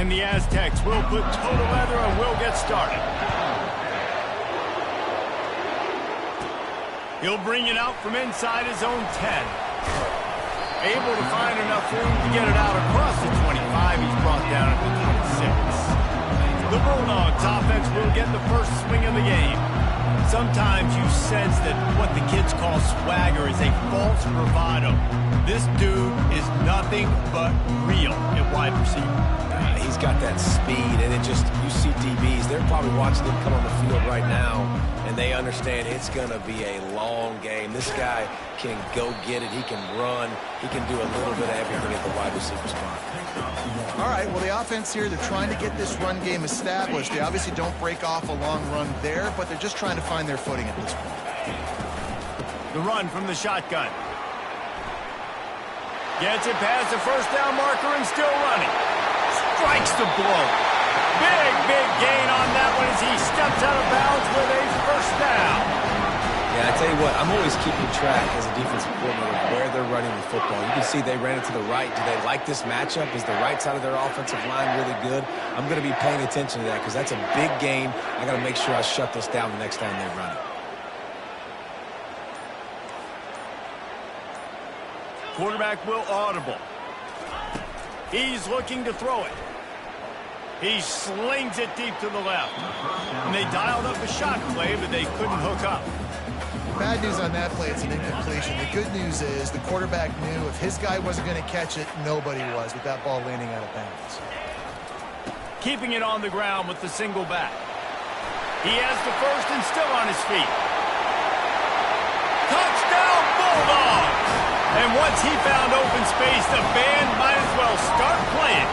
And the Aztecs will put toe to leather and will get started. He'll bring it out from inside his own 10. Able to find enough room to get it out across the 25. He's brought down at the 26. The Bulldogs offense will get the first swing of the game. Sometimes you sense that what the kids call swagger is a false bravado. This dude is nothing but real at wide receiver. He's got that speed, and it just, you see DBs, they're probably watching him come on the field right now, and they understand it's going to be a long game. This guy can go get it. He can run. He can do a little bit of everything at the wide receiver spot. All right, well, the offense here, they're trying to get this run game established. They obviously don't break off a long run there, but they're just trying to find their footing at this point. The run from the shotgun. Gets it past the first down marker and still running. Strikes the blow. Big gain on that one as he steps out of bounds with a first down. Yeah, I tell you what, I'm always keeping track as a defensive coordinator of where they're running the football. You can see they ran it to the right. Do they like this matchup? Is the right side of their offensive line really good? I'm going to be paying attention to that because that's a big gain. I got to make sure I shut this down the next time they run it. Quarterback will audible. He's looking to throw it. He slings it deep to the left. And they dialed up a shot play, but they couldn't hook up. Bad news on that play, it's an incompletion. The good news is the quarterback knew if his guy wasn't going to catch it, nobody was with that ball landing out of bounds. Keeping it on the ground with the single back. He has the first and still on his feet. Touchdown Bulldogs! And once he found open space, the band might as well start playing.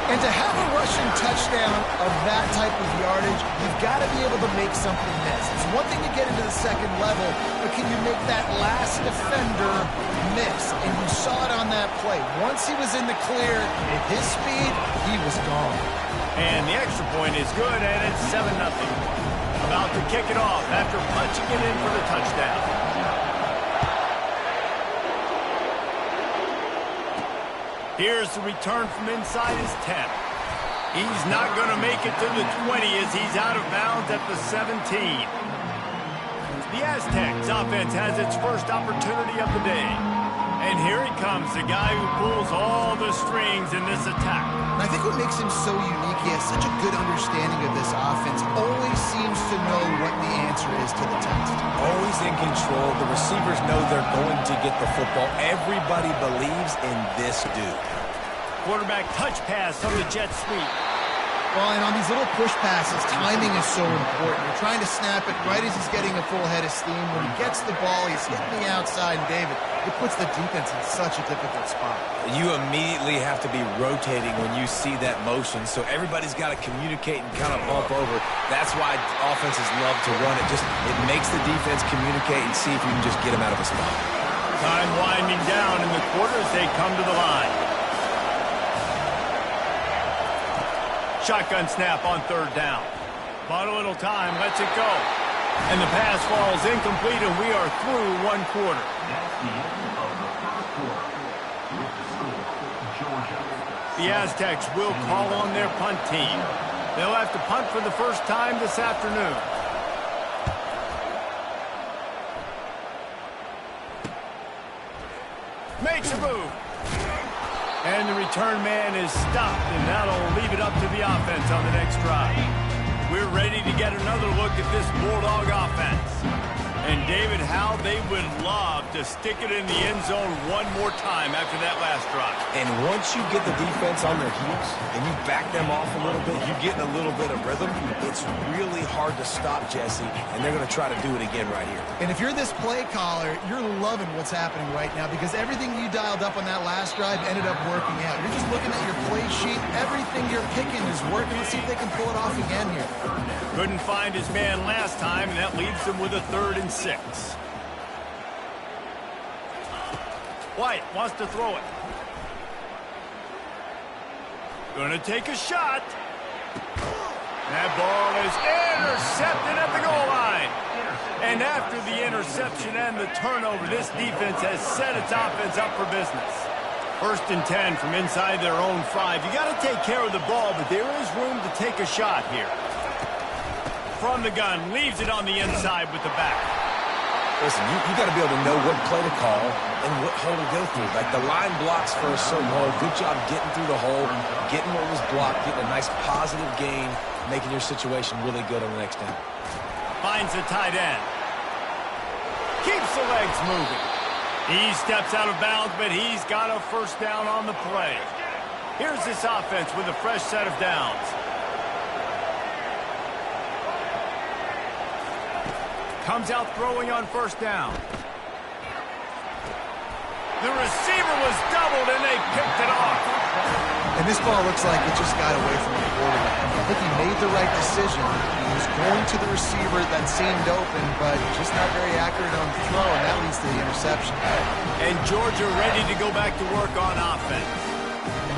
And to have a rushing touchdown of that type of yardage, you've got to be able to make something miss. It's one thing to get into the second level, but can you make that last defender miss? And you saw it on that play. Once he was in the clear, at his speed, he was gone. And the extra point is good, and it's 7-0. About to kick it off after punching it in for the touchdown. Here's the return from inside his 10. He's not going to make it to the 20 as he's out of bounds at the 17. The Aztecs offense has its first opportunity of the day. And here he comes, the guy who pulls all the strings in this attack. And I think what makes him so unique, he has such a good understanding of this offense, always seems to know what the answer is to the test. Always in control. The receivers know they're going to get the football. Everybody believes in this dude. Quarterback touch pass from the jet sweep. Well, and on these little push passes, timing is so important. You're trying to snap it right as he's getting a full head of steam. When he gets the ball, he's hitting the outside, and David, it puts the defense in such a difficult spot. You immediately have to be rotating when you see that motion, so everybody's got to communicate and kind of bump over. That's why offenses love to run it. It makes the defense communicate and see if you can just get him out of a spot. Time winding down in the quarter as they come to the line. Shotgun snap on third down. Bought a little time, lets it go. And the pass falls incomplete, and we are through one quarter. The Aztecs will call on their punt team. They'll have to punt for the first time this afternoon. Makes a move. And the return man is stopped, and that'll leave it up to the offense on the next drive. We're ready to get another look at this Bulldog offense. And, David, how they would love to stick it in the end zone one more time after that last drive. And once you get the defense on their heels and you back them off a little bit, you get in a little bit of rhythm, it's really hard to stop, Jesse, and they're going to try to do it again right here. And if you're this play caller, you're loving what's happening right now because everything you dialed up on that last drive ended up working out. You're just looking at your play sheet. Everything you're picking is working. Let's see if they can pull it off again here. Couldn't find his man last time, and that leaves him with a 3rd and 6. White wants to throw it. Gonna take a shot. That ball is intercepted at the goal line. And after the interception and the turnover, this defense has set its offense up for business. First and 10 from inside their own 5. You got to take care of the ball, but there is room to take a shot here. From the gun, leaves it on the inside with the back. Listen, you got to be able to know what play to call and what hole to go through. Like the line blocks for a certain hole. Good job getting through the hole, getting what was blocked, getting a nice positive gain, making your situation really good on the next down. Finds the tight end. Keeps the legs moving. He steps out of bounds, but he's got a first down on the play. Here's this offense with a fresh set of downs. Comes out throwing on first down. The receiver was doubled, and they picked it off. And this ball looks like it just got away from the quarterback. I think he made the right decision. He was going to the receiver that seemed open, but just not very accurate on the throw, and that leads to the interception. And Georgia ready to go back to work on offense.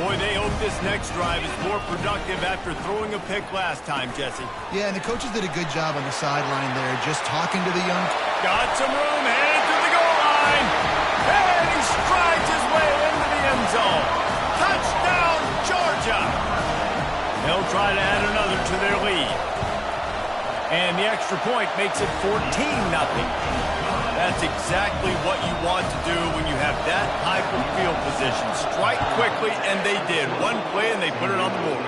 Boy, they hope this next drive is more productive after throwing a pick last time, Jesse. Yeah, and the coaches did a good job on the sideline there, just talking to the young... Got some room, headed to the goal line. And he strides his way into the end zone. Touchdown, Georgia! They'll try to add another to their lead. And the extra point makes it 14-0. That's exactly what you want to do when you have that type of field position. Strike quickly, and they did. One play, and they put it on the board.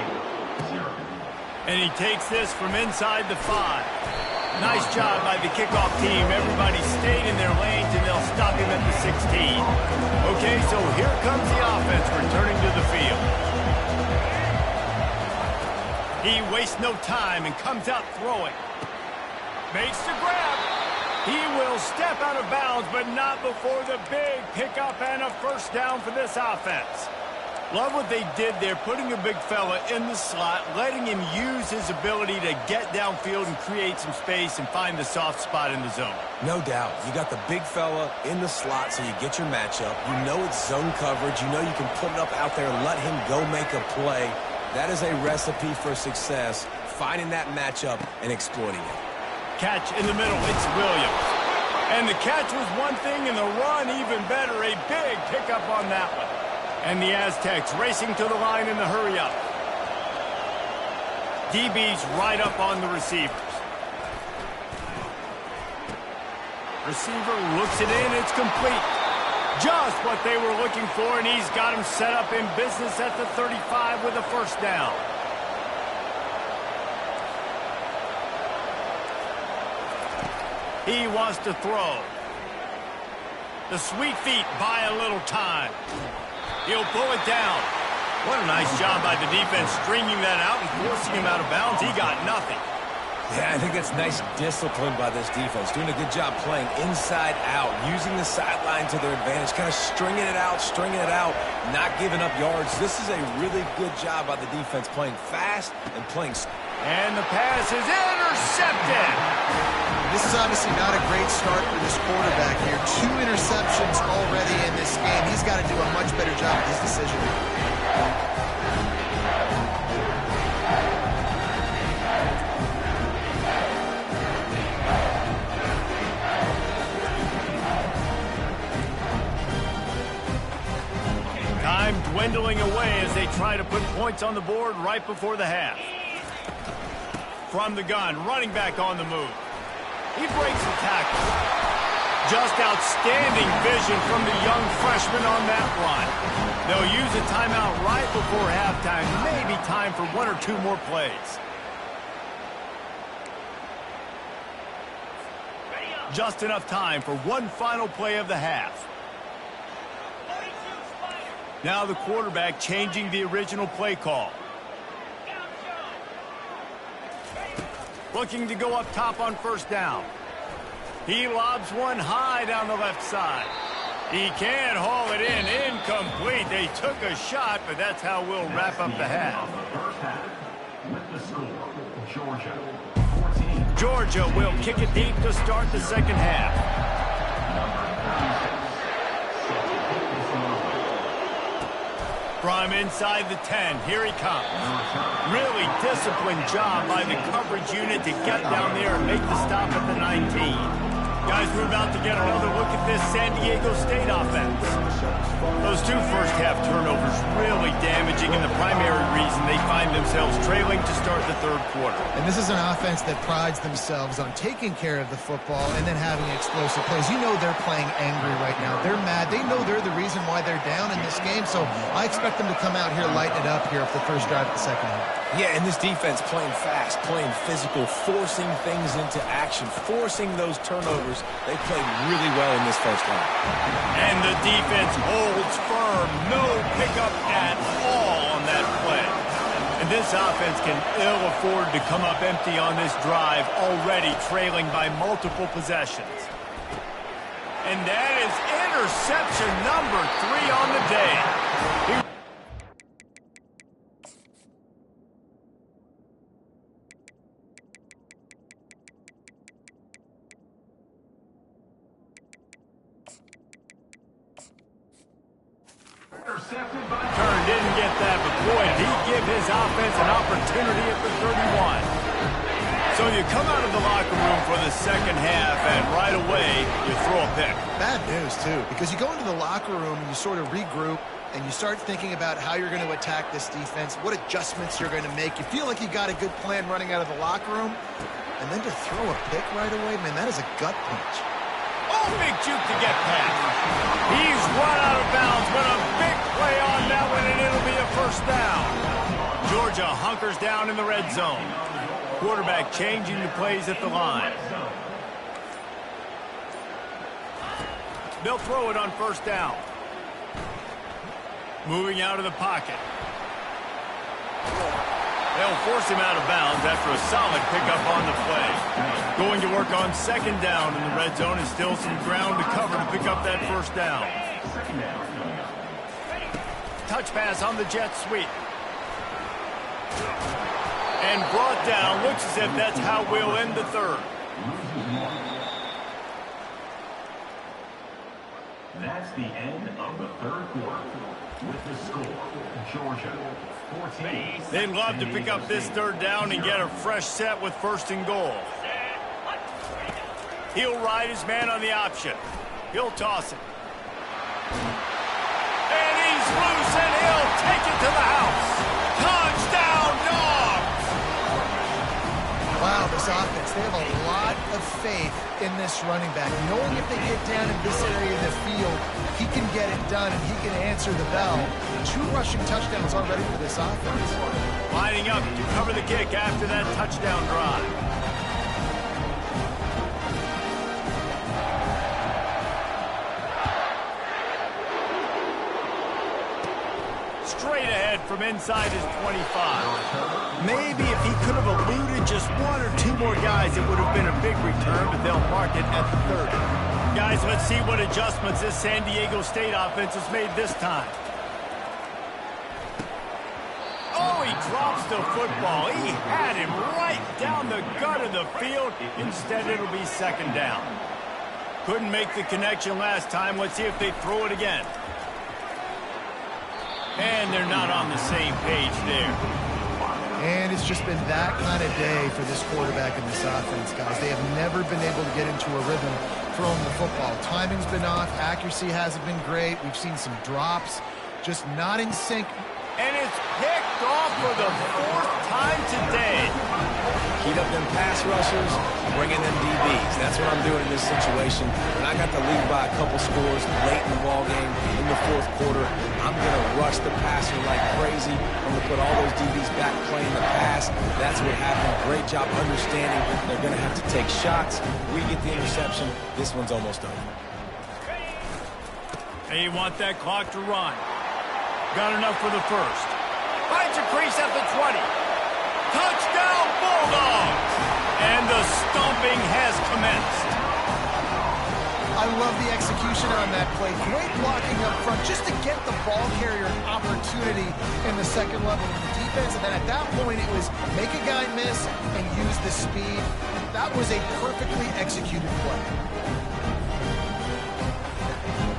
And he takes this from inside the 5. Nice job by the kickoff team. Everybody stayed in their lanes, and they'll stop him at the 16. Okay, so here comes the offense returning to the field. He wastes no time and comes out throwing. Makes the grab. He will step out of bounds, but not before the big pickup and a first down for this offense. Love what they did there, putting a big fella in the slot, letting him use his ability to get downfield and create some space and find the soft spot in the zone. No doubt. You got the big fella in the slot, so you get your matchup. You know it's zone coverage. You know you can put it up out there, let him go make a play. That is a recipe for success, finding that matchup and exploiting it. Catch in the middle, it's Williams. And the catch was one thing, and the run even better. A big pickup on that one. And the Aztecs racing to the line in the hurry-up. DB's right up on the receivers. Receiver looks it in, it's complete. Just what they were looking for, and he's got him set up in business at the 35 with a first down. He wants to throw. The sweet feet buy a little time. He'll pull it down. What a nice job by the defense stringing that out and forcing him out of bounds. He got nothing. Yeah, I think that's nice discipline by this defense. Doing a good job playing inside out, using the sideline to their advantage, kind of stringing it out, not giving up yards. This is a really good job by the defense, playing fast and playing... And the pass is intercepted. This is obviously not a great start for this quarterback here. 2 interceptions already in this game. He's got to do a much better job with his decision. Time dwindling away as they try to put points on the board right before the half. From the gun, running back on the move. He breaks the tackle. Just outstanding vision from the young freshman on that run. They'll use a timeout right before halftime. Maybe time for 1 or 2 more plays. Just enough time for one final play of the half. Now the quarterback changing the original play call. Looking to go up top on first down. He lobs one high down the left side. He can't haul it in. Incomplete. They took a shot, but that's how we'll wrap up the half. With the score, Georgia 14. Georgia will kick it deep to start the second half. From inside the 10, here he comes. Really disciplined job by the coverage unit to get down there and make the stop at the 19. Guys, we're about to get another look at this San Diego State offense. Those two first-half turnovers really damaging, and the primary reason they find themselves trailing to start the third quarter. And this is an offense that prides themselves on taking care of the football and then having explosive plays. You know they're playing angry right now. They're mad. They know they're the reason why they're down in this game, so I expect them to come out here, lighten it up here for the first drive of the second half. Yeah, and this defense playing fast, playing physical, forcing things into action, forcing those turnovers. They played really well in this first half. And the defense holds firm. No pickup at all on that play. And this offense can ill afford to come up empty on this drive, already trailing by multiple possessions. And that is interception number 3 on the day. Turn didn't get that, but boy, did he give his offense an opportunity at the 31. So you come out of the locker room for the second half, and right away, you throw a pick. Bad news, too, because you go into the locker room and you sort of regroup, and you start thinking about how you're going to attack this defense, what adjustments you're going to make. You feel like you got a good plan running out of the locker room, and then to throw a pick right away, man, that is a gut punch. Oh, big juke to get past. He's run out of bounds, but a big play on that one, and it'll be a first down. Georgia hunkers down in the red zone. Quarterback changing the plays at the line. They'll throw it on first down. Moving out of the pocket. They'll force him out of bounds after a solid pickup on the play. Going to work on second down in the red zone, and still some ground to cover to pick up that first down. Touch pass on the jet sweep. And brought down. Looks as if that's how we'll end the third. That's the end of the third quarter. With the score, Georgia 14. They'd love to pick up this third down and get a fresh set with first and goal. He'll ride his man on the option. He'll toss it. And he's loose, and he'll take it to the house. Touchdown, Dogs! Wow, this offense, they have a lot of faith in this running back. Knowing if they get down in this area of the field, he can get it done and he can answer the bell. 2 rushing touchdowns already for this offense. Lining up to cover the kick after that touchdown drive. Straight ahead from inside his 25. Maybe if he could have eluded just 1 or 2 more guys, it would have been a big return, but they'll mark it at the 30. Guys, let's see what adjustments this San Diego State offense has made this time. Oh, he drops the football. He had him right down the gut of the field. Instead, it'll be second down. Couldn't make the connection last time. Let's see if they throw it again. And they're not on the same page there. And it's just been that kind of day for this quarterback and this offense, guys. They have never been able to get into a rhythm throwing the football. Timing's been off. Accuracy hasn't been great. We've seen some drops. Just not in sync. And it's picked off for the 4th time today. Heat up them pass rushers, bring in them DBs. That's what I'm doing in this situation. When I got the lead by a couple scores late in the ball game, in the 4th quarter, I'm going to rush the passer like crazy. I'm going to put all those DBs back playing the pass. That's what happened. Great job understanding they're going to have to take shots. We get the interception. This one's almost over. They want that clock to run. Got enough for the first. Finds a crease at the 20. Touchdown, Bulldogs! And the stomping has commenced. I love the execution on that play. Great blocking up front just to get the ball carrier an opportunity in the second level of the defense. And then at that point, it was make a guy miss and use the speed. That was a perfectly executed play.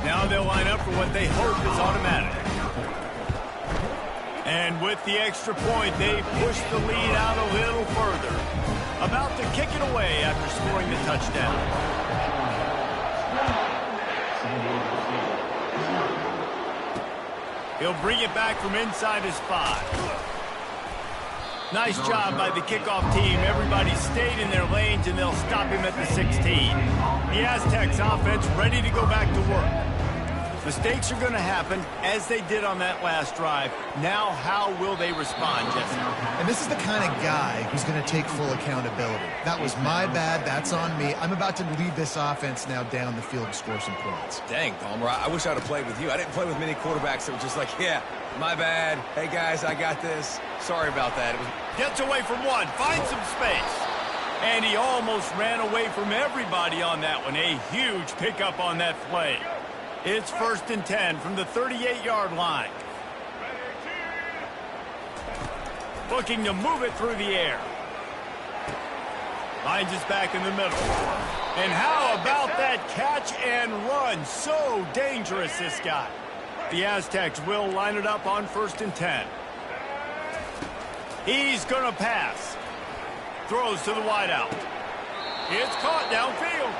Now they'll line up for what they hope is automatic. And with the extra point, they push the lead out a little further. About to kick it away after scoring the touchdown. He'll bring it back from inside his 5. Nice job by the kickoff team. Everybody stayed in their lanes, and they'll stop him at the 16. The Aztecs offense ready to go back to work. Mistakes are going to happen, as they did on that last drive. Now, how will they respond, Jesse? And this is the kind of guy who's going to take full accountability. That was my bad. That's on me. I'm about to lead this offense now down the field and score some points. Dang, Palmer, I wish I would have played with you. I didn't play with many quarterbacks that were just like, yeah, my bad. Hey, guys, I got this. Sorry about that. Gets away from one. Finds some space. And he almost ran away from everybody on that one. A huge pickup on that play. It's 1st and 10 from the 38-yard line. Looking to move it through the air. Finds us back in the middle. And how about that catch and run? So dangerous, this guy. The Aztecs will line it up on 1st and 10. He's going to pass. Throws to the wideout. It's caught downfield.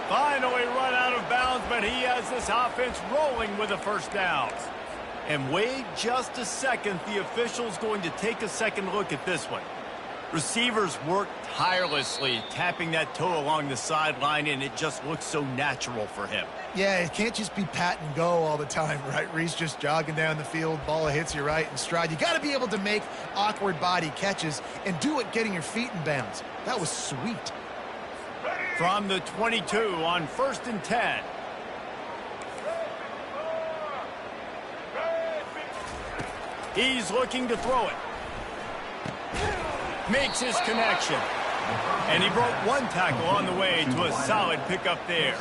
Finally run out of bounds, but he has this offense rolling with the first downs. And wait just a second. The official's going to take a second look at this one. Receivers work tirelessly, tapping that toe along the sideline, and it just looks so natural for him. Yeah, it can't just be pat and go all the time, right? Reese just jogging down the field, ball hits you right in stride. You got to be able to make awkward body catches and do it getting your feet in bounds. That was sweet. From the 22 on 1st and 10. He's looking to throw it. Makes his connection. And he broke one tackle on the way to a solid pickup there.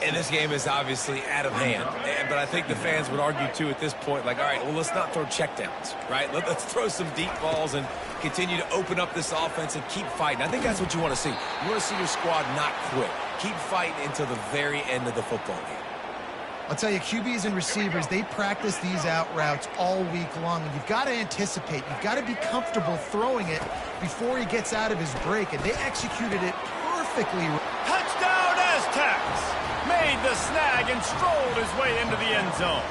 And this game is obviously out of hand. But I think the fans would argue, too, at this point, like, all right, well, let's not throw checkdowns, right? Let's throw some deep balls and continue to open up this offense and keep fighting. I think that's what you want to see. You want to see your squad not quit. Keep fighting until the very end of the football game. I'll tell you, QBs and receivers, they practice these out routes all week long, and you've got to anticipate. You've got to be comfortable throwing it before he gets out of his break, and they executed it perfectly. Touchdown, Aztecs! Made the snag and strolled his way into the end zone.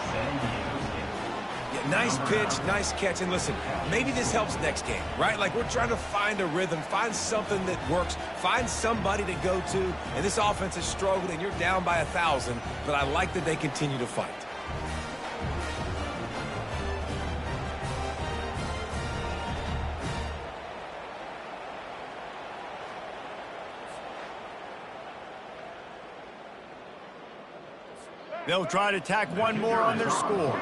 Yeah, nice pitch, nice catch, and listen, maybe this helps next game, right? Like, we're trying to find a rhythm, find something that works, find somebody to go to, and this offense is struggling, and you're down by 1,000, but I like that they continue to fight. They'll try to tack one more on their score.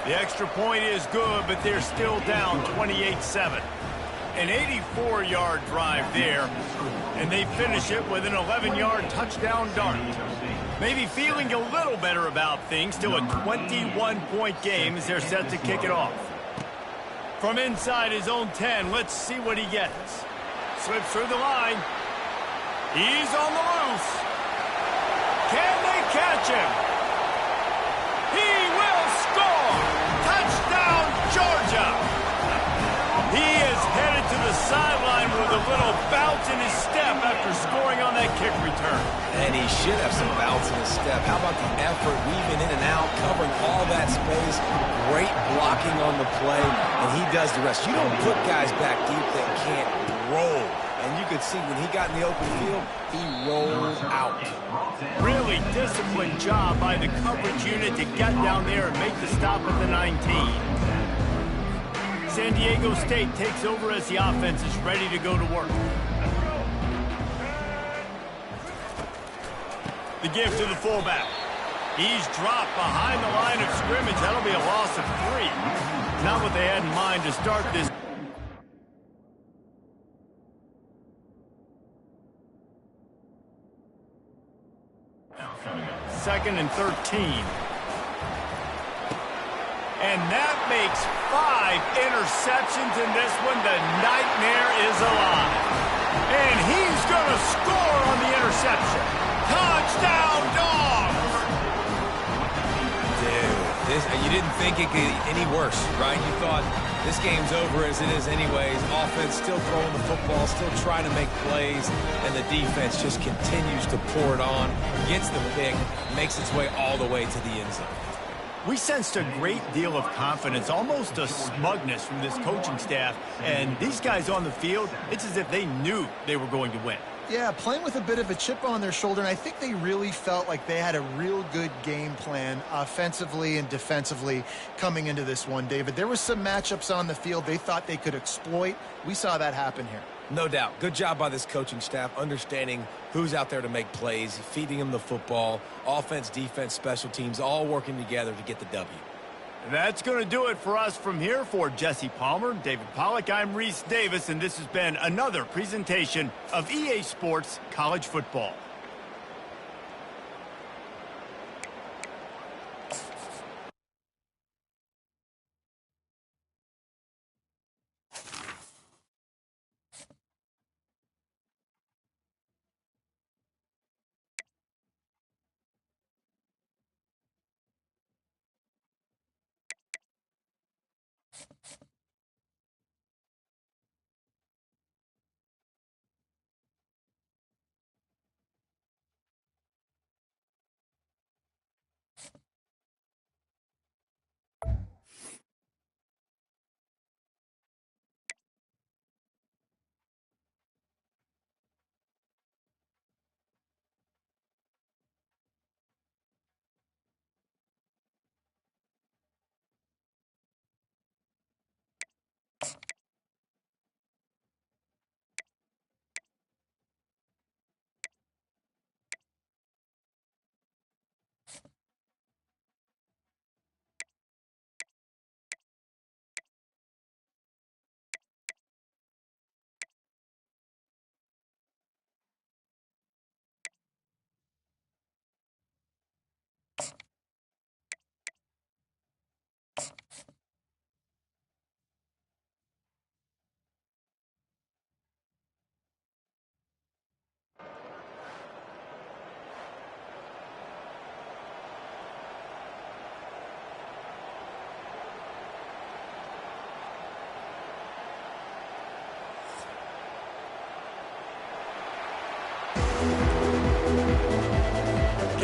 The extra point is good, but they're still down 28-7. An 84-yard drive there, and they finish it with an 11-yard touchdown dart. Maybe feeling a little better about things. Still a 21-point game as they're set to kick it off. From inside his own 10, let's see what he gets. Slips through the line. He's on the loose. Can they catch him? He will score! Touchdown, Georgia! He is headed to the sideline with a little bounce in his step after scoring on that kick return. And he should have some bounce in his step. How about the effort, weaving in and out, covering all that space, great blocking on the play, and he does the rest. You don't put guys back deep that can't roll. And you could see when he got in the open field, he rolled out. Really disciplined job by the coverage unit to get down there and make the stop at the 19. San Diego State takes over as the offense is ready to go to work. The give to the fullback. He's dropped behind the line of scrimmage. That'll be a loss of 3. Not what they had in mind to start this. 2nd and 13. And that makes 5 interceptions in this one. The nightmare is alive. And he's going to score on the interception. Touchdown, Dogs! Dude, you didn't think it could get any worse, right? You thought This game's over as it is anyways. Offense still throwing the football, still trying to make plays, and the defense just continues to pour it on, gets the pick, makes its way all the way to the end zone. We sensed a great deal of confidence, almost a smugness from this coaching staff. And these guys on the field, it's as if they knew they were going to win. Yeah, playing with a bit of a chip on their shoulder, and I think they really felt like they had a real good game plan offensively and defensively coming into this one, David. There were some matchups on the field they thought they could exploit. We saw that happen here. No doubt. Good job by this coaching staff, understanding who's out there to make plays, feeding them the football, offense, defense, special teams, all working together to get the W. That's going to do it for us from here. For Jesse Palmer, David Pollack, I'm Reese Davis, and this has been another presentation of EA Sports College Football.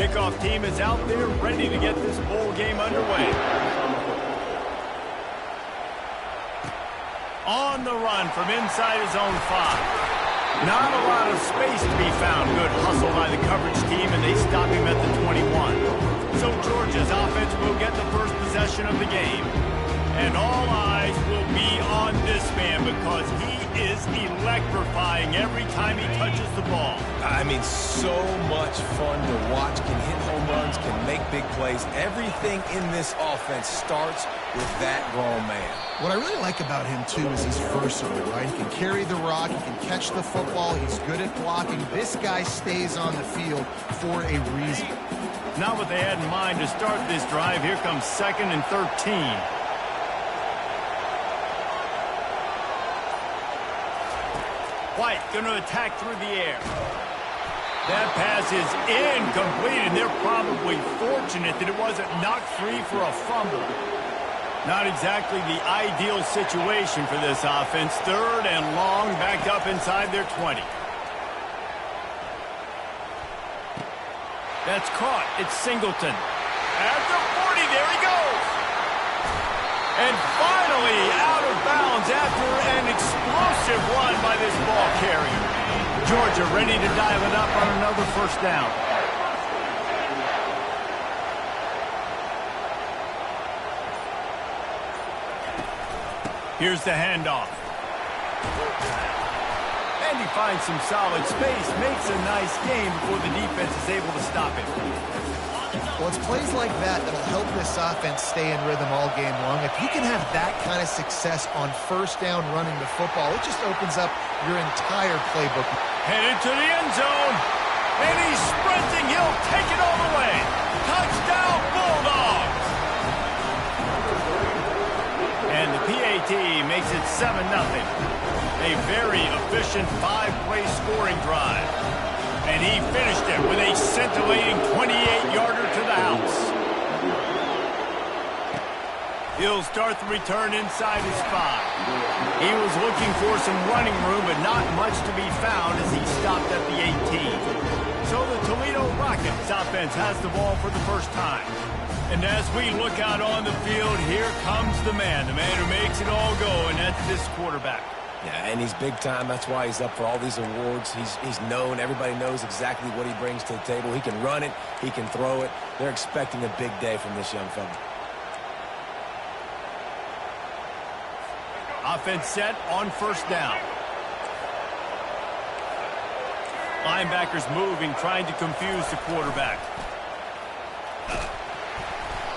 Kickoff team is out there ready to get this bowl game underway. On the run from inside his own 5. Not a lot of space to be found. Good hustle by the coverage team, and they stop him at the 21. So Georgia's offense will get the first possession of the game. And all eyes will be on this man because he is electrifying every time he touches the ball. I mean, so much fun to watch. Can hit home runs, can make big plays. Everything in this offense starts with that grown man. What I really like about him, too, is he's versatile, right? He can carry the rock, he can catch the football, he's good at blocking. This guy stays on the field for a reason. Not what they had in mind to start this drive. Here comes 2nd and 13. White going to attack through the air. That pass is incomplete, and they're probably fortunate that it wasn't knocked free for a fumble. Not exactly the ideal situation for this offense. 3rd and long, backed up inside their 20. That's caught. It's Singleton. At the 40, there he goes. And finally out of bounds after an explosive run by this ball carrier. Georgia ready to dial it up on another first down. Here's the handoff. And he finds some solid space, makes a nice game before the defense is able to stop it. Well, it's plays like that that'll help this offense stay in rhythm all game long. If you can have that kind of success on first down running the football, it just opens up your entire playbook. Headed to the end zone. And he's sprinting. He'll take it all the way. Touchdown, Bulldogs. And the PAT makes it 7-0. A very efficient 5-play scoring drive. And he finished it with a scintillating 28-yarder to the house. He'll start the return inside his 5. He was looking for some running room, but not much to be found as he stopped at the 18. So the Toledo Rockets offense has the ball for the first time. And as we look out on the field, here comes the man who makes it all go, and that's this quarterback. Yeah, and he's big time. That's why he's up for all these awards. He's known. Everybody knows exactly what he brings to the table. He can run it. He can throw it. They're expecting a big day from this young fella. Offense set on first down. Linebackers moving, trying to confuse the quarterback.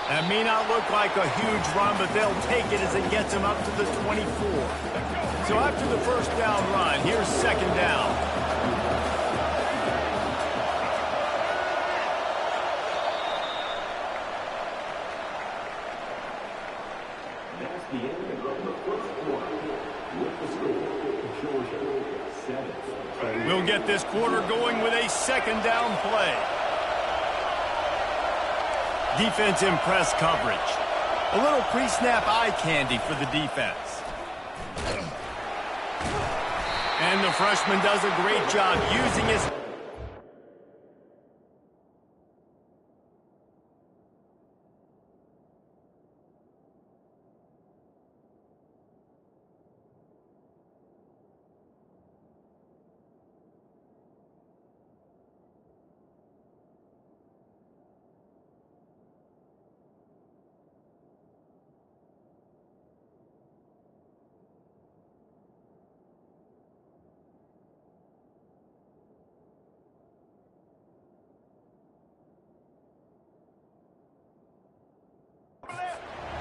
That may not look like a huge run, but they'll take it as it gets them up to the 24. So after the first down run, here's second down. That's the end of the first quarter. With the score, Georgia 7. We'll get this quarter going with a second down play. Defense in press coverage. A little pre-snap eye candy for the defense. And the freshman does a great job using his...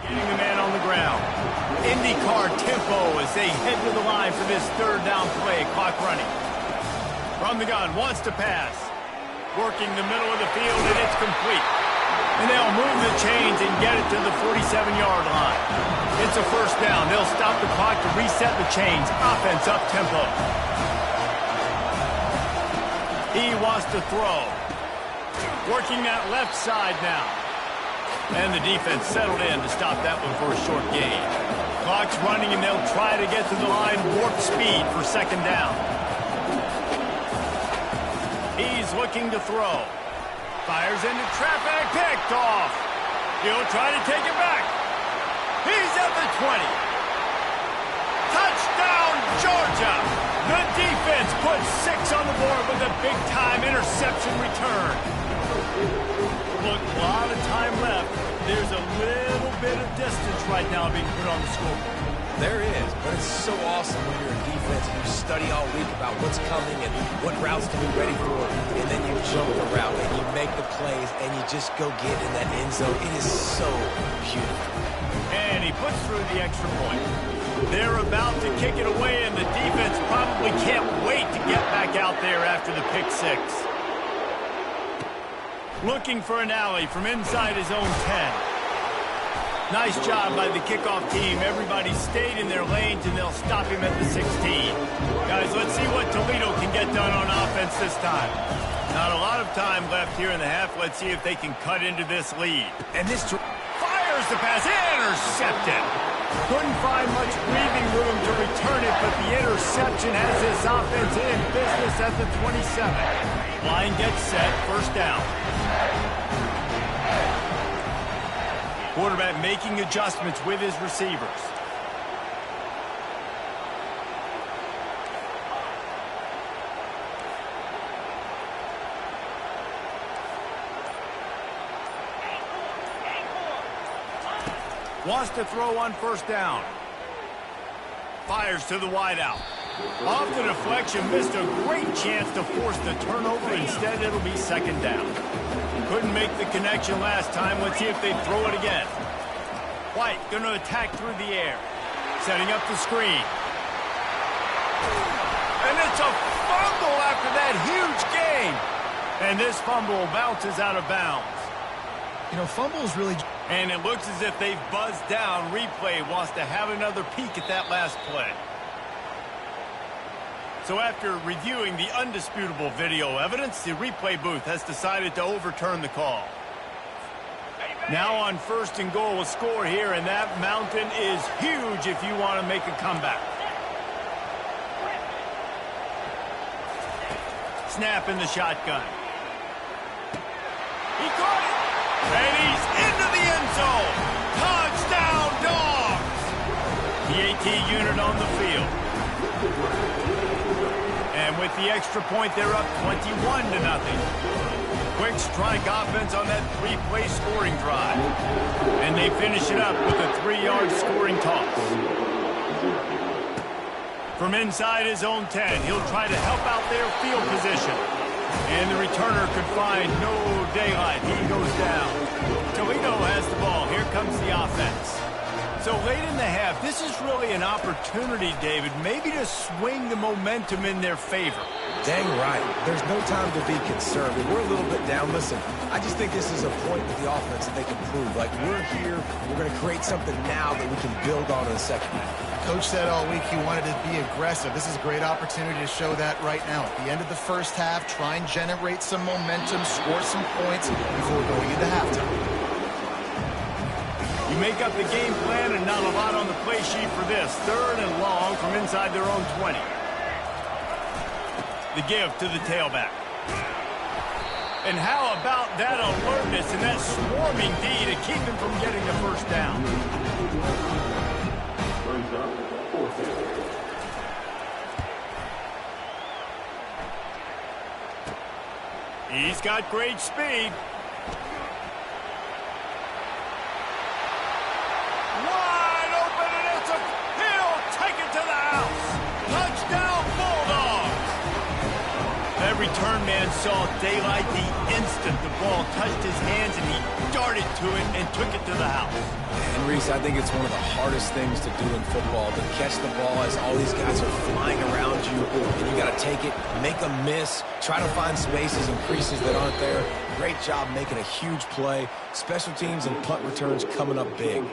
Getting the man on the ground. IndyCar tempo as they head to the line for this third down play. Clock running. From the gun, wants to pass. Working the middle of the field, and it's complete. And they'll move the chains and get it to the 47-yard line. It's a first down. They'll stop the clock to reset the chains. Offense up tempo. He wants to throw. Working that left side now. And the defense settled in to stop that one for a short gain. Clock's running, and they'll try to get to the line warp speed for second down. He's looking to throw. Fires into traffic, picked off. He'll try to take it back. He's at the 20. Touchdown, Georgia! The defense puts 6 on the board with a big-time interception return. Look, a lot of time left. There's a little bit of distance right now being put on the scoreboard. There is, but it's so awesome when you're in defense and you study all week about what's coming and what routes to be ready for, and then you jump the route and you make the plays and you just go get in that end zone. It is so beautiful. And he puts through the extra point. They're about to kick it away, and the defense probably can't wait to get back out there after the pick 6. Looking for an alley from inside his own 10. Nice job by the kickoff team. Everybody stayed in their lanes, and they'll stop him at the 16. Guys, let's see what Toledo can get done on offense this time. Not a lot of time left here in the half. Let's see if they can cut into this lead. And this fires the pass. Intercepted. Couldn't find much breathing room to return it, but the interception has this offense in business at the 27. Line gets set. First down. Quarterback making adjustments with his receivers. Wants to throw on first down. Fires to the wideout. Off the deflection, missed a great chance to force the turnover. Instead, it'll be second down. Couldn't make the connection last time. Let's see if they throw it again. White going to attack through the air. Setting up the screen. And it's a fumble after that huge gain. And this fumble bounces out of bounds. You know, fumbles really... And it looks as if they've buzzed down. Replay wants to have another peek at that last play. So after reviewing the undisputable video evidence, the replay booth has decided to overturn the call. Now on 1st and goal, a score here, and that mountain is huge if you want to make a comeback. Snap in the shotgun. He caught it, and he's into the end zone. Touchdown, Dogs! The AT unit on the field. And with the extra point, they're up 21-0. Quick strike offense on that 3-play scoring drive. And they finish it up with a 3-yard scoring toss. From inside his own 10, he'll try to help out their field position. And the returner could find no daylight. He goes down. Toledo has the ball. Here comes the offense. So late in the half, this is really an opportunity, David, maybe to swing the momentum in their favor. Dang right. There's no time to be concerned. We're a little bit down. Listen, I just think this is a point with the offense that they can prove. Like, we're here, we're going to create something now that we can build on in the second half. Coach said all week he wanted to be aggressive. This is a great opportunity to show that right now. At the end of the first half, try and generate some momentum, score some points before going into halftime. You make up the game plan and not a lot on the play sheet for this. 3rd and long from inside their own 20. The give to the tailback. And how about that alertness and that swarming D to keep him from getting the first down? He's got great speed. Wide open, and he'll take it to the house. Touchdown, Bulldogs. That return man saw daylight the instant the ball touched his hands, and he darted to it and took it to the house. And Reese, I think it's one of the hardest things to do in football, to catch the ball as all these guys are flying around you, and you got to take it, make a miss, try to find spaces and creases that aren't there. Great job making a huge play. Special teams and punt returns coming up big.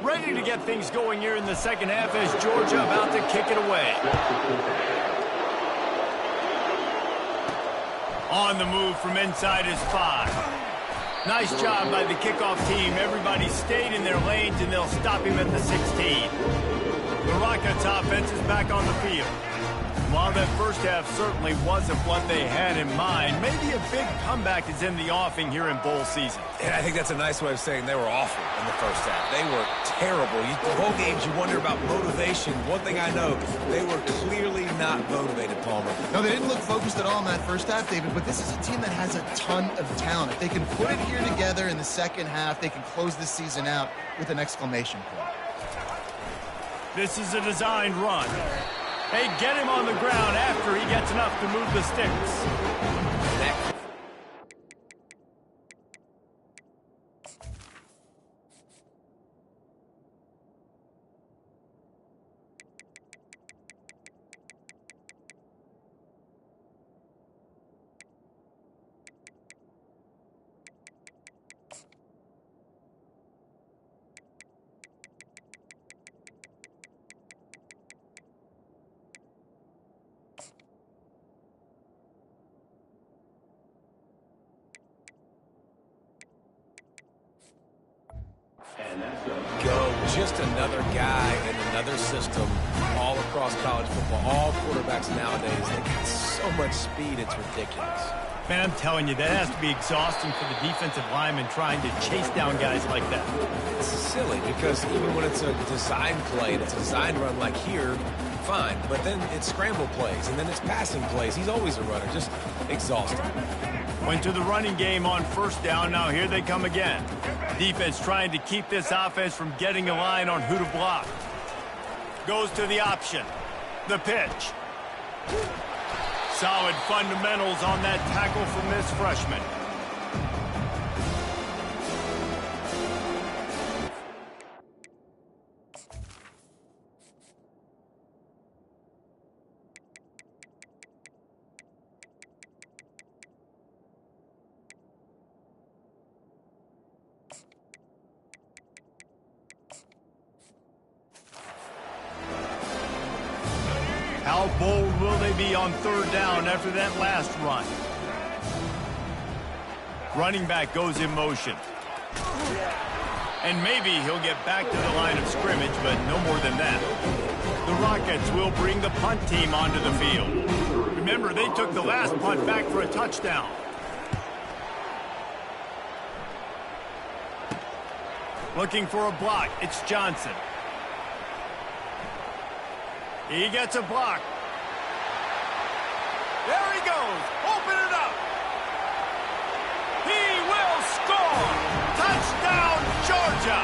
Ready to get things going here in the second half as Georgia about to kick it away. On the move from inside his 5. Nice job by the kickoff team. Everybody stayed in their lanes, and they'll stop him at the 16. The Rockets offense is back on the field. While that first half certainly wasn't what they had in mind, maybe a big comeback is in the offing here in bowl season. And I think that's a nice way of saying they were awful in the first half. They were terrible. Bowl games, you wonder about motivation. One thing I know, they were clearly not motivated, Palmer. No, they didn't look focused at all in that first half, David, but this is a team that has a ton of talent. If they can put it here together in the second half, they can close this season out with an exclamation point. This is a designed run. They get him on the ground after he gets enough to move the sticks. Go, just another guy in another system all across college football. All quarterbacks nowadays, they got so much speed, it's ridiculous. Man, I'm telling you, that has to be exhausting for the defensive lineman trying to chase down guys like that. It's silly because even when it's a design play and it's a design run like here, fine. But then it's scramble plays and then it's passing plays. He's always a runner, just exhausting. Went to the running game on first down. Now here they come again. Defense trying to keep this offense from getting a line on who to block. Goes to the option. The pitch. Solid fundamentals on that tackle from this freshman. How bold will they be on third down after that last run? Running back goes in motion. And maybe he'll get back to the line of scrimmage, but no more than that. The Rockets will bring the punt team onto the field. Remember, they took the last punt back for a touchdown. Looking for a block. It's Johnson. He gets a block. There he goes. Open it up. He will score. Touchdown, Georgia.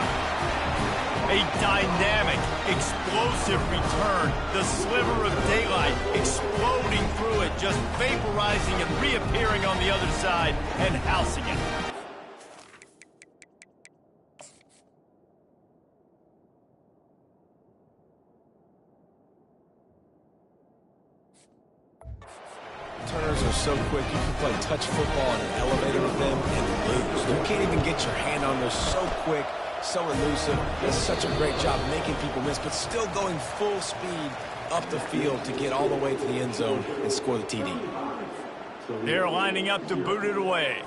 A dynamic, explosive return. The sliver of daylight exploding through it, just vaporizing and reappearing on the other side and housing it. Turners are so quick, you can play touch football in an elevator with them and lose. You can't even get your hand on them. So quick, so elusive. Does such a great job making people miss, but still going full speed up the field to get all the way to the end zone and score the TD. They're lining up to boot it away.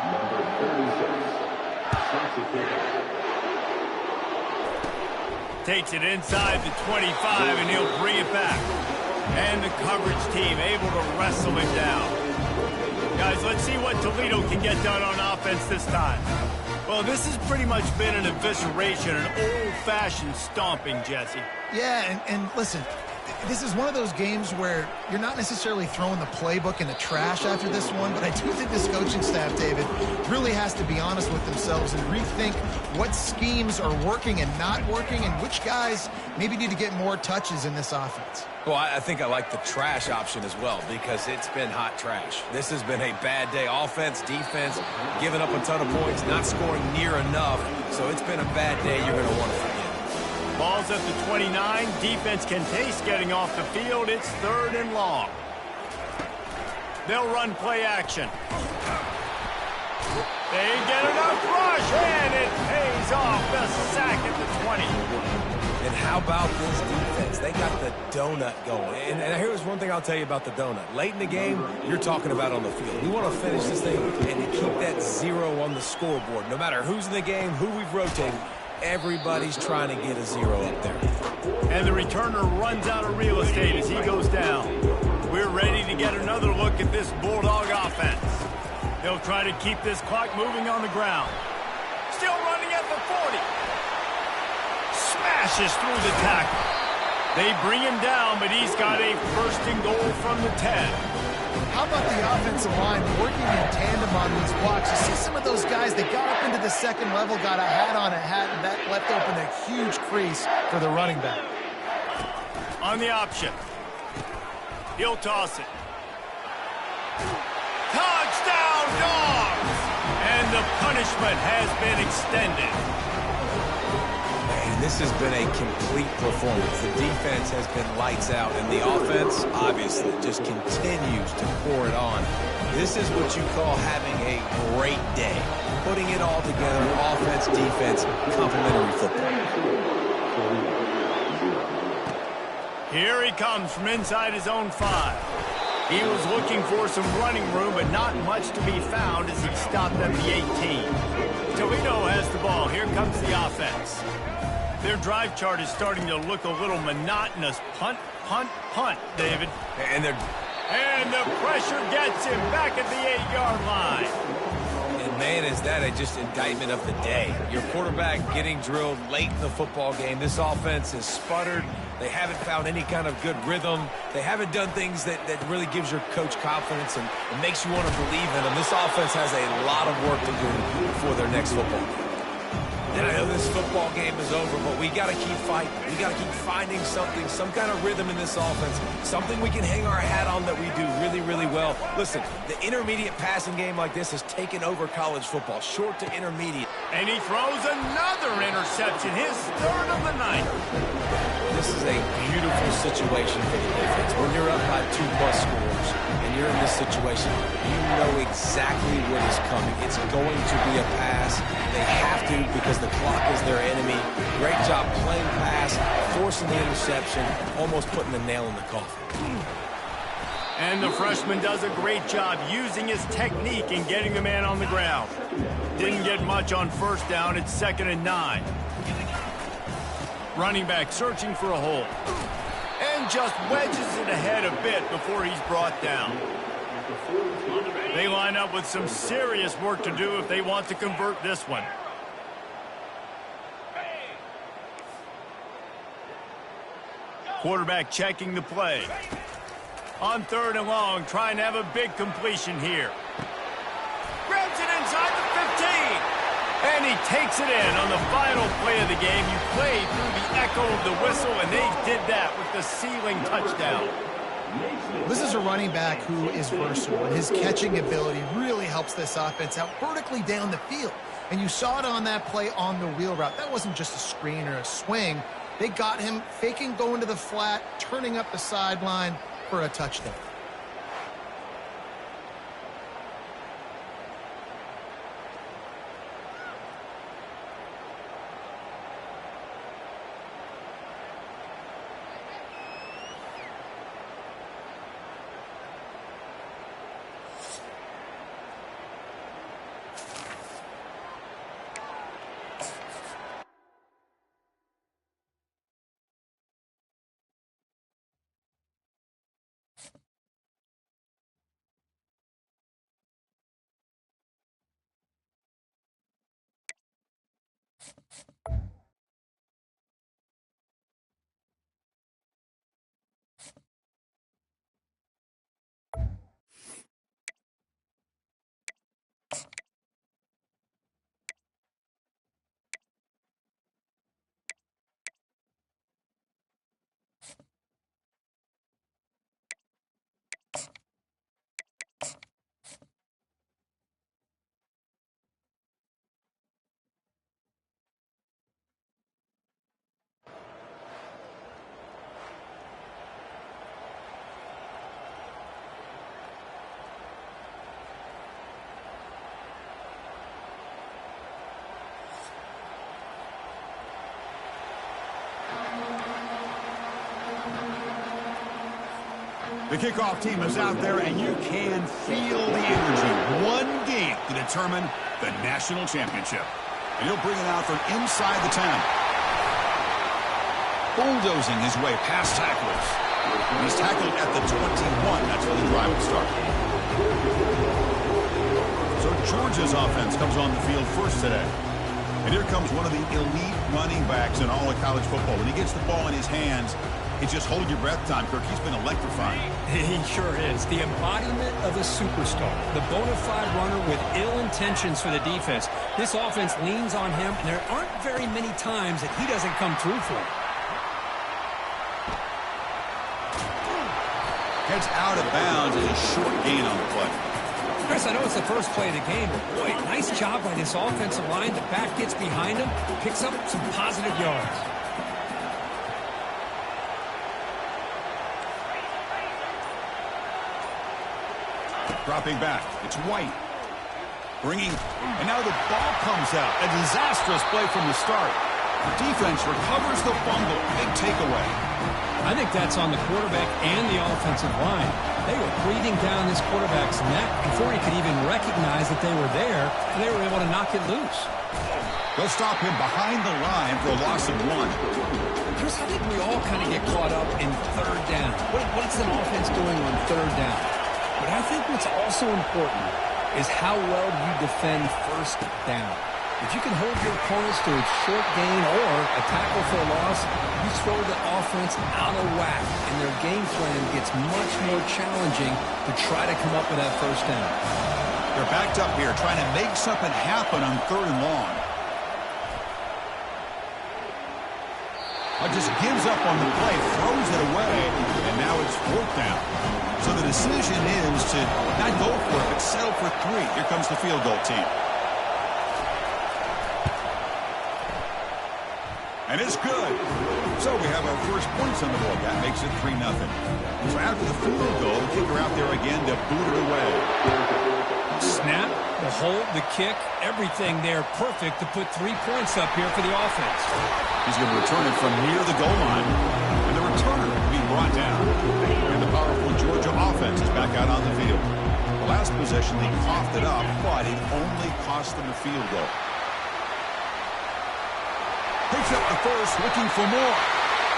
Number 36. Takes it inside the 25, and he'll bring it back. And the coverage team able to wrestle him down. Guys, let's see what Toledo can get done on offense this time. Well, this has pretty much been an evisceration, an old-fashioned stomping, Jesse. Yeah, and listen, this is one of those games where you're not necessarily throwing the playbook in the trash after this one, but I do think this coaching staff, David, really has to be honest with themselves and rethink what schemes are working and not working and which guys maybe need to get more touches in this offense. Well, I think I like the trash option as well because it's been hot trash. This has been a bad day. Offense, defense, giving up a ton of points, not scoring near enough. So it's been a bad day you're going to want to forget. Ball's at the 29. Defense can taste getting off the field. It's 3rd and long. They'll run play action. They get enough rush, and it pays off. The sack at the 20. And how about this defense? They got the donut going. And here's one thing I'll tell you about the donut. Late in the game, you're talking about on the field. We want to finish this thing and keep that 0 on the scoreboard. No matter who's in the game, who we've rotated, everybody's trying to get a 0 up there. And the returner runs out of real estate as he goes down. We're ready to get another look at this Bulldog offense. They'll try to keep this clock moving on the ground. Still running at the 40. Smashes through the tackle. They bring him down, but he's got a 1st and goal from the 10. How about the offensive line working in tandem on these blocks? You see some of those guys, they got up into the 2nd level, got a hat on a hat, and that left open a huge crease for the running back. On the option. He'll toss it. Touchdown, Dogs! And the punishment has been extended. Man, this has been a complete performance. The defense has been lights out, and the offense, obviously, just continues to pour it on. This is what you call having a great day. Putting it all together, offense, defense, complementary football. Here he comes from inside his own 5. He was looking for some running room, but not much to be found as he stopped at the 18. Toledo has the ball. Here comes the offense. Their drive chart is starting to look a little monotonous. Punt, punt, punt, David. And the pressure gets him back at the 8-yard line. And man, is that just indictment of the day. Your quarterback getting drilled late in the football game. This offense has sputtered. They haven't found any kind of good rhythm. They haven't done things that really gives your coach confidence and makes you want to believe in them. This offense has a lot of work to do for their next football game. And I know this football game is over, but we got to keep fighting. We got to keep finding something, some kind of rhythm in this offense, something we can hang our hat on that we do really, really well. Listen, the intermediate passing game like this has taken over college football, short to intermediate. And he throws another interception, his 3rd of the night. This is a beautiful situation for the defense. When you're up by 2+ scores and you're in this situation, you know exactly what is coming. It's going to be a pass. They have to because the clock is their enemy. Great job playing pass, forcing the interception, almost putting the nail in the coffin. And the freshman does a great job using his technique and getting the man on the ground. Didn't get much on first down. It's 2nd and 9. Running back searching for a hole. And just wedges it ahead a bit before he's brought down. They line up with some serious work to do if they want to convert this one. Quarterback checking the play. On 3rd and long, trying to have a big completion here. Grabs it inside the 15. And he takes it in on the final play of the game. You played through the echo of the whistle, and they did that with the ceiling touchdown. This is a running back who is versatile, and his catching ability really helps this offense out vertically down the field. And you saw it on that play on the wheel route. That wasn't just a screen or a swing. They got him faking going to the flat, turning up the sideline for a touchdown. The kickoff team is out there, and you can feel the energy. One game to determine the national championship. And he'll bring it out from inside the 10. Bulldozing his way past tacklers. And he's tackled at the 21. That's where the drive will start. So Georgia's offense comes on the field first today. And here comes one of the elite running backs in all of college football. When he gets the ball in his hands, it's just hold your breath time, Kirk. He's been electrifying. He sure is. The embodiment of a superstar. The bona fide runner with ill intentions for the defense. This offense leans on him, and there aren't very many times that he doesn't come through for him. Heads out of bounds and a short gain on the play. Chris, I know it's the first play of the game, but boy, nice job by this offensive line. The back gets behind him, picks up some positive yards. Dropping back. It's White. Bringing, and now the ball comes out. A disastrous play from the start. The defense recovers the fumble. Big takeaway. I think that's on the quarterback and the offensive line. They were breathing down this quarterback's neck before he could even recognize that they were there, and they were able to knock it loose. They'll stop him behind the line for a loss of 1. Chris, I think we all kind of get caught up in 3rd down. What's an offense doing on 3rd down? But I think what's also important is how well you defend 1st down. If you can hold your opponents to a short gain or a tackle for a loss, you throw the offense out of whack, and their game plan gets much more challenging to try to come up with that 1st down. They're backed up here trying to make something happen on 3rd and long. Just gives up on the play, throws it away, and now it's 4th down. So the decision is to not go for it, but settle for 3. Here comes the field goal team. And it's good. So we have our first points on the board. That makes it 3-0. So after the field goal, the kicker out there again to boot it away. Snap, the hold, the kick, everything there perfect to put 3 points up here for the offense. He's going to return it from near the goal line. And the returner will be brought down. And the powerful Georgia offense is last possession, they coughed it up, but it only cost them a field goal. Picks up the first, looking for more.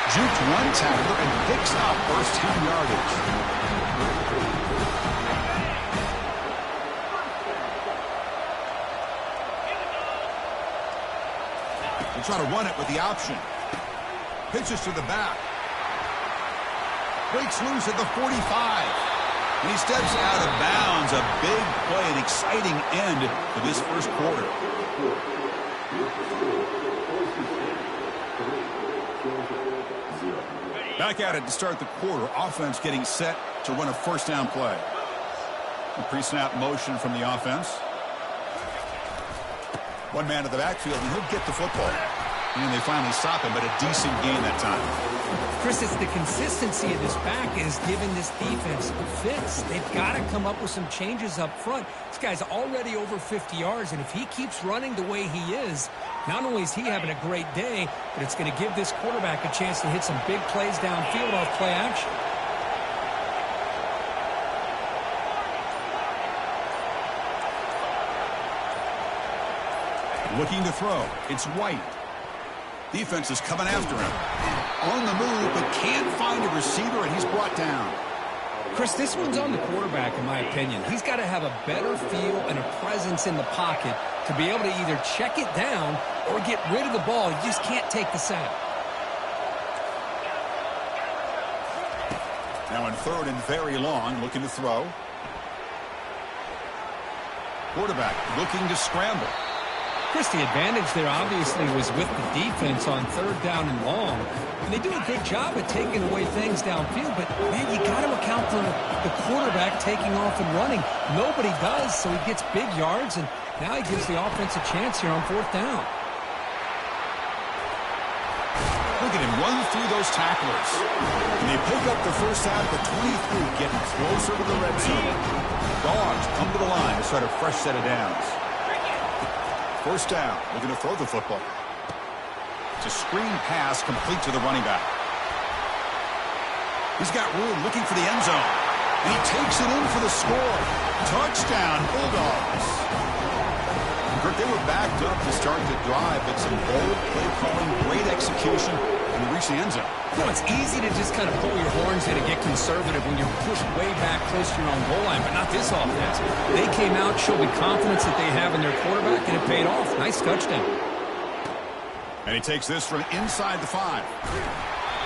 Jukes one tackler and picks up first down yardage. They try to run it with the option. Pitches to the back. Breaks loose at the 45. And he steps out of bounds. A big play, an exciting end to this first quarter. Back at it to start the quarter. Offense getting set to run a first down play. A pre-snap motion from the offense. One man to the backfield, and he'll get the football. And they finally stop him, but a decent gain that time. Chris, it's the consistency of this back is giving this defense fits. They've got to come up with some changes up front. This guy's already over 50 yards, and if he keeps running the way he is, not only is he having a great day, but it's going to give this quarterback a chance to hit some big plays downfield off play action. Looking to throw. It's White. Defense is coming after him. On the move, but can't find a receiver, and he's brought down. Chris, this one's on the quarterback, in my opinion. He's got to have a better feel and a presence in the pocket to be able to either check it down or get rid of the ball. You just can't take the sack. Now in third and very long, looking to throw. Quarterback looking to scramble. Chris, the advantage there obviously was with the defense on third down and long. And they do a good job at taking away things downfield, but, man, you got to account for the quarterback taking off and running. Nobody does, so he gets big yards, and now he gives the offense a chance here on fourth down. Look at him run through those tacklers. And they pick up the first half of 23, getting closer to the red zone. Dogs come to the line to start a fresh set of downs. First down, looking to throw the football. It's a screen pass complete to the running back. He's got room looking for the end zone. And he takes it in for the score. Touchdown, Bulldogs. Kirk, they were backed up to start the drive, but some bold play calling, great execution, and they reach the end zone. You know, it's easy to just kind of pull your horns in and get conservative when you're pushed way back close to your own goal line, but not this offense. They came out, showed the confidence that they have in their quarterback, and it paid off. Nice touchdown. And he takes this from inside the 5.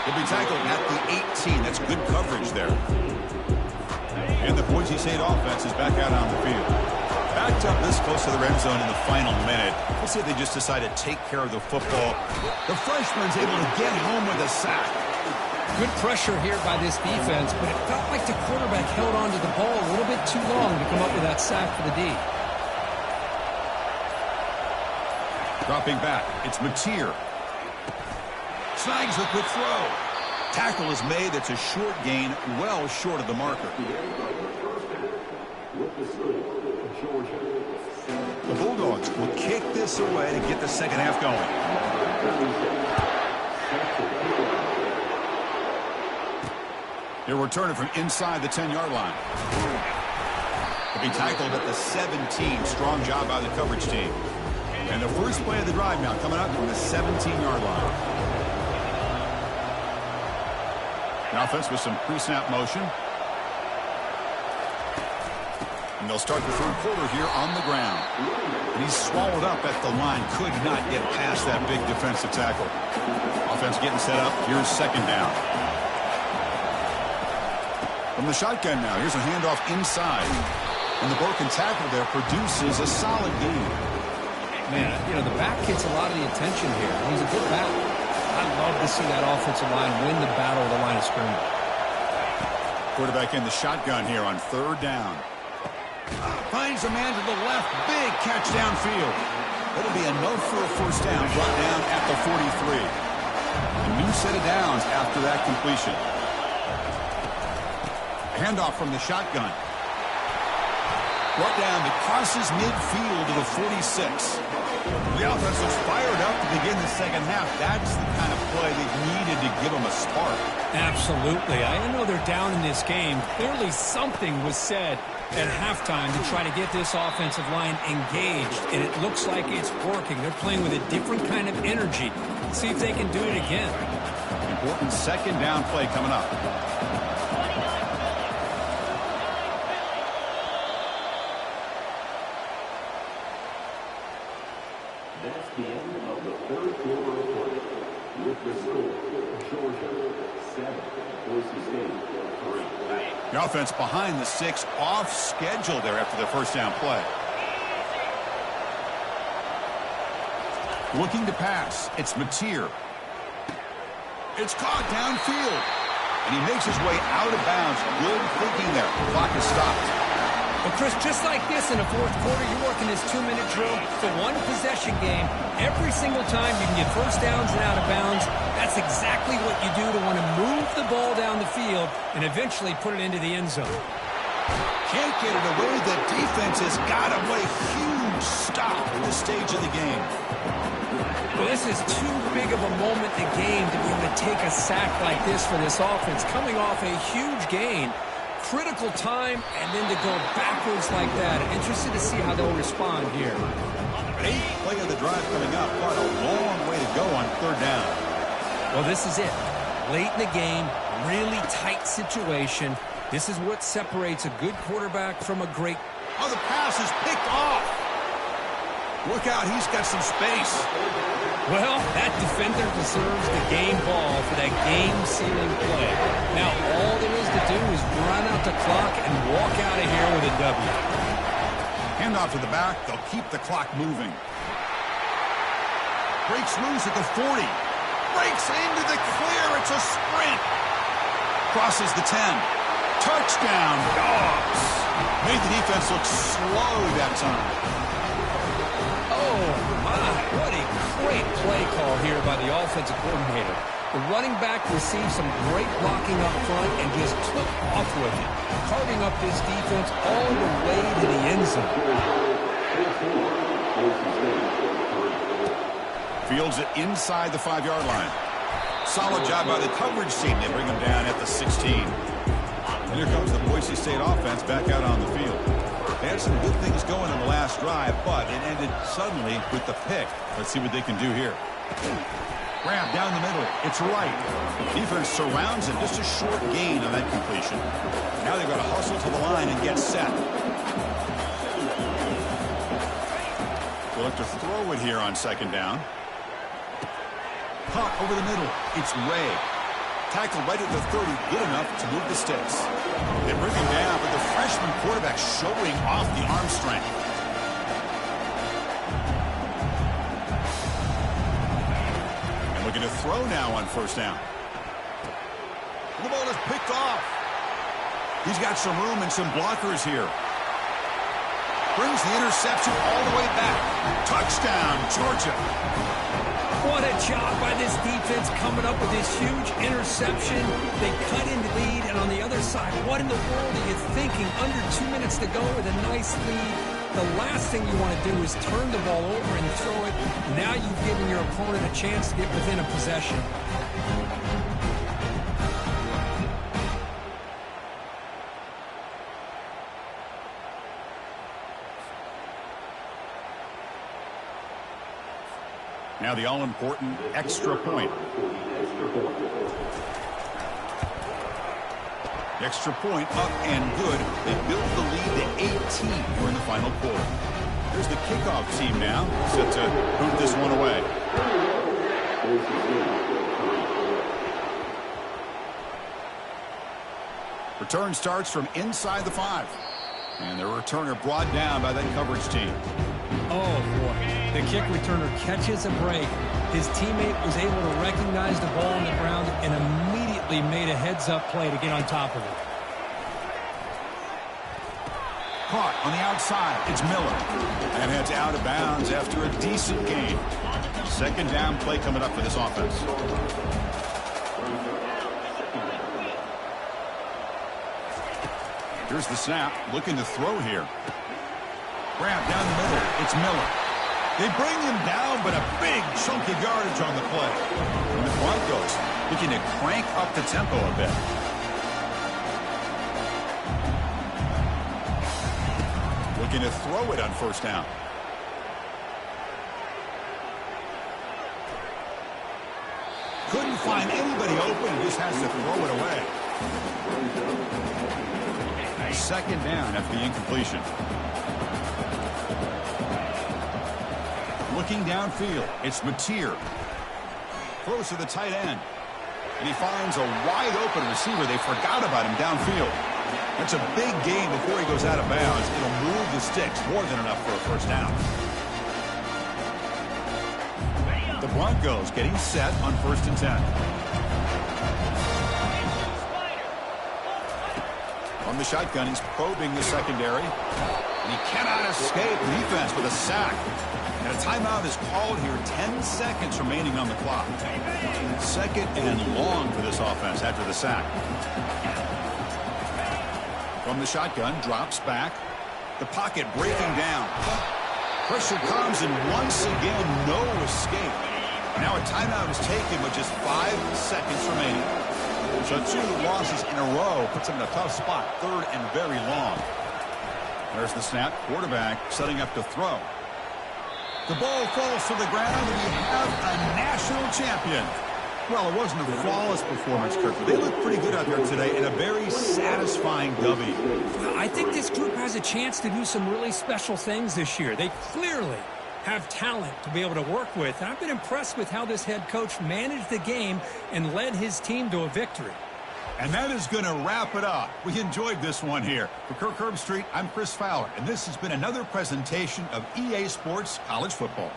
He'll be tackled at the 18. That's good coverage there. And the Boise State offense is back out on the field. Backed up this close to the red zone in the final minute. We'll see if they just decide to take care of the football. The freshman's able to get home with a sack. Good pressure here by this defense, but it felt like the quarterback held on to the ball a little bit too long to come up with that sack for the D. Dropping back, it's Mateer. Snags the quick throw. Tackle is made. That's a short gain, well short of the marker. The Bulldogs will kick this away to get the second half going. They're returning from inside the 10-yard line. They'll be tackled at the 17. Strong job by the coverage team. And the first play of the drive now coming up from the 17-yard line. An offense with some pre-snap motion. And they'll start the third quarter here on the ground. And he's swallowed up at the line. Could not get past that big defensive tackle. Offense getting set up. Here's second down. From the shotgun now. Here's a handoff inside. And the broken tackle there produces a solid gain. Man, you know, the back gets a lot of the attention here. He's a good back. I love to see that offensive line win the battle of the line of scrimmage. Quarterback in the shotgun here on third down. Finds a man to the left. Big catch downfield. That'll be enough for a first down. Brought down at the 43. A new set of downs after that completion. Handoff from the shotgun. Brought down that crosses midfield to the 46. The offense was fired up to begin the second half. That's the kind of play they needed to give them a spark. Absolutely. I know they're down in this game. Clearly something was said at halftime to try to get this offensive line engaged, and it looks like it's working. They're playing with a different kind of energy. Let's see if they can do it again. Important second down play coming up. That's the end of the third quarter of play. With the score, Georgia 7, Boise State 3. The offense behind the 6, off schedule there after the first down play. Looking to pass. It's Mateer. It's caught downfield. And he makes his way out of bounds. Good thinking there. Clock is stopped. Well, Chris, just like this in the fourth quarter, you're working this 2-minute drill. It's a one-possession game. Every single time you can get first downs and out of bounds, that's exactly what you do to want to move the ball down the field and eventually put it into the end zone. Can't get it away. The defense has got him. What a huge stop at this stage of the game. Well, this is too big of a moment in the game to be able to take a sack like this for this offense. Coming off a huge gain. Critical time, and then to go backwards like that. Interested to see how they'll respond here. 8th play of the drive coming up. Quite a long way to go on third down. Well, this is it. Late in the game, really tight situation. This is what separates a good quarterback from a great. Oh, the pass is picked off. Look out, he's got some space. Well, that defender deserves the game ball for that game-sealing play. Now, all there is to do is run out the clock and walk out of here with a W. Handoff to the back. They'll keep the clock moving. Breaks loose at the 40. Breaks into the clear. It's a sprint. Crosses the 10. Touchdown, Dogs. Made the defense look slow that time. Oh, my. What a great play call here by the offensive coordinator. The running back received some great blocking up front and just took off with it, carving up this defense all the way to the end zone. Fields it inside the 5-yard line. Solid job by the coverage team. They bring him down at the 16. And here comes the Boise State offense back out on the field. They had some good things going in the last drive, but it ended suddenly with the pick. Let's see what they can do here. Grab down the middle. It's right. Defense surrounds him. Just a short gain on that completion. Now they've got to hustle to the line and get set. They'll have to throw it here on second down. Caught over the middle. It's Ray. Tackled right at the 30. Good enough to move the sticks. They bring him down, but the freshman quarterback showing off the arm strength. And looking to throw now on first down. The ball is picked off. He's got some room and some blockers here. Brings the interception all the way back. Touchdown, Georgia. What a job by this defense coming up with this huge interception. They cut into lead, and on the other side, what in the world are you thinking? Under 2 minutes to go with a nice lead. The last thing you want to do is turn the ball over and throw it. Now you've given your opponent a chance to get within a possession. Now the all-important extra point. The extra point up and good. They build the lead to 18 here in the final quarter. Here's the kickoff team now, set to boot this one away. Return starts from inside the 5. And the returner brought down by that coverage team. Oh, boy. The kick returner catches a break. His teammate was able to recognize the ball on the ground and immediately made a heads-up play to get on top of it. Caught on the outside. It's Miller. And heads out of bounds after a decent gain. Second down play coming up for this offense. Here's the snap. Looking to throw here. Grab down the middle. It's Miller. They bring him down, but a big chunk of yardage on the play. And the Broncos looking to crank up the tempo a bit. Looking to throw it on first down. Couldn't find anybody open. Just has to throw it away. Second down after the incompletion. Looking downfield, it's Mateer. Throws to the tight end. And he finds a wide-open receiver. They forgot about him downfield. That's a big gain before he goes out of bounds. It'll move the sticks more than enough for a first down. The Broncos getting set on 1st and 10. From the shotgun, he's probing the secondary. And he cannot escape defense with a sack. And a timeout is called here. 10 seconds remaining on the clock. Second and long for this offense after the sack. From the shotgun, drops back. The pocket breaking down. Pressure comes, and once again, no escape. Now a timeout is taken with just 5 seconds remaining. So 2 losses in a row puts him in a tough spot. 3rd and very long. There's the snap. Quarterback setting up to throw. The ball falls to the ground, and we have a national champion. Well, it wasn't a flawless performance, Kirk, but they looked pretty good out there today in a very satisfying W. I think this group has a chance to do some really special things this year. They clearly have talent to be able to work with. And I've been impressed with how this head coach managed the game and led his team to a victory. And that is going to wrap it up. We enjoyed this one here. For Kirk Herbstreit, I'm Chris Fowler, and this has been another presentation of EA Sports College Football.